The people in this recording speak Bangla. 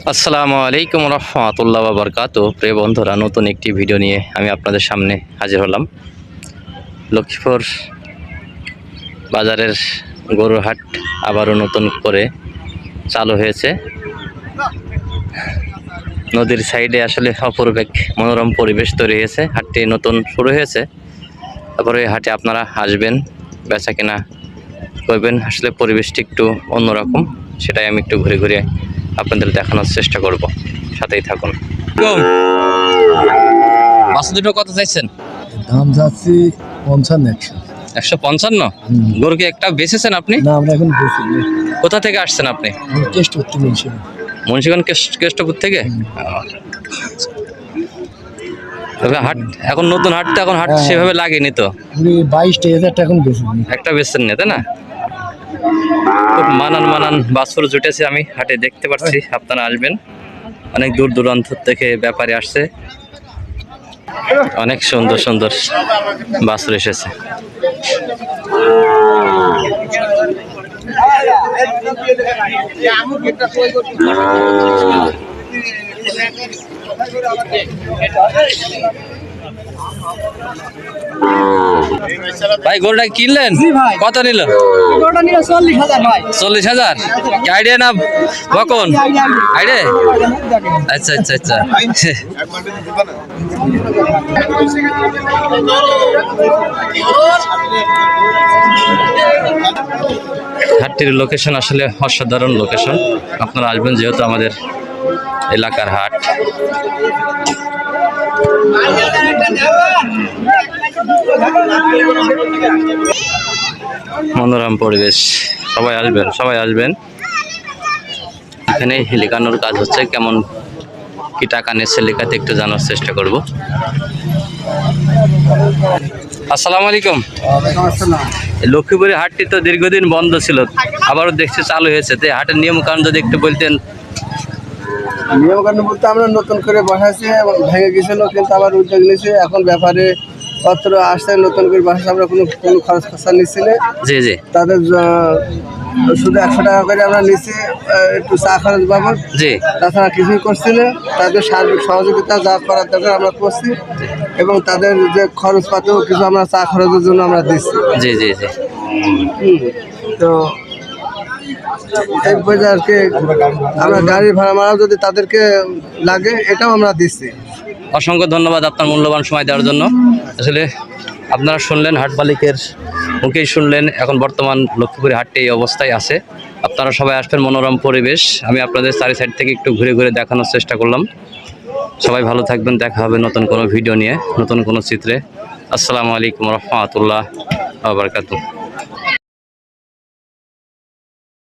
আসসালামু আলাইকুম রহমতুল্লাহ বাবরকাতুহ। প্রিয় বন্ধুরা, নতুন একটি ভিডিও নিয়ে আমি আপনাদের সামনে হাজির হলাম। লক্ষ্মীপুর বাজারের গরুর হাট আবারও নতুন করে চালু হয়েছে। নদীর সাইডে আসলে অপূর্ব এক মনোরম পরিবেশ তৈরি হয়েছে। হাটটি নতুন শুরু হয়েছে, তারপরে হাটে আপনারা আসবেন, বেচা কেনা করবেন। আসলে পরিবেশটি একটু অন্যরকম, সেটাই আমি একটু ঘুরে ঘুরে আপনাদের দেখানোর চেষ্টা করব। সাথেই থাকুন। বাছুর দুটো কত চাইছেন? দাম যাচ্ছি 55-100। 155। গরু কি একটা বেচেছেন আপনি? না, আমরা এখন বেশি কোথা থেকে আসছেন আপনি? টেস্ট করতে বলছি। মুন্সিগঞ্জ কেষ্টপুর থেকে। তবে হাট এখন নতুন হাট, তো এখন হাট সেভাবে লাগেনি তো। 22-23 এখন বেশি। একটা বেচছেন না, তাই না? খুব মানান বাছুর জুটেছে, আমি হাটে দেখতে পাচ্ছি। আপনারা আসবেন, অনেক দূর দূরান্ত থেকে ব্যাপারী আসছে, অনেক সুন্দর সুন্দর বাছুর এসেছে। ভাই, গরুটা কিনলেন? কত নিল? 40,000। আইডিয়া না কখন? আইডিয়া। আচ্ছা আচ্ছা আচ্ছা। হাটটির লোকেশন আসলে অসাধারণ লোকেশন। আপনারা আসবেন, যেহেতু আমাদের এলাকার হাট। মনোরম পরিবেশ, সবাই আসবেন। এখানে লেখানোর কাজ হচ্ছে, কেমন কি টাকা নিচ্ছে লেখাতে একটু জানার চেষ্টা করব। আসসালামু আলাইকুম। লক্ষ্মীপুরের হাটটি তো দীর্ঘদিন বন্ধ ছিল, আবারও দেখছি চালু হয়েছে। তো হাটের নিয়ম কানুন যদি একটু বলতেন। নিয়মকানুন বলতে আমরা নতুন করে বসাইছি, ভেঙে গেছিল, কিন্তু আবার উদ্যোগ নিয়েছি। এখন ব্যাপারে পত্র আসছে, নতুন করে বসাইছি। আমরা কোনো খরচ খরচা নিচ্ছি না। জি জি। তাদের শুধু 100 টাকা করে আমরা নিচ্ছি, একটু চা খরচ বাবদ। জি। তাছাড়া কিছুই করছি না। তাদের সার্বিক সহযোগিতা যা করার দরকার আমরা করছি, এবং তাদের যে খরচপাতিও কিছু আমরা চা খরচের জন্য আমরা দিচ্ছি। জি জি জি। তো এই পয়সা আর কি আমরা গাড়ি ভাড়া মারাও যদি তাদেরকে লাগে, এটাও আমরা দিচ্ছি। অসংখ্য ধন্যবাদ আপনার মূল্যবান সময় দেওয়ার জন্য। আসলে আপনারা শুনলেন, হাট মালিকের মুখেই শুনলেন, এখন বর্তমান লক্ষ্মীপুরের হাটটি এই অবস্থায় আছে। আপনারা সবাই আসবেন, মনোরম পরিবেশ। আমি আপনাদের চারি সাইড থেকে একটু ঘুরে ঘুরে দেখানোর চেষ্টা করলাম। সবাই ভালো থাকবেন, দেখা হবে নতুন কোনো ভিডিও নিয়ে, নতুন কোনো চিত্রে। আসসালামু আলাইকুম রহমতুল্লাহ বাবরকাতুহ।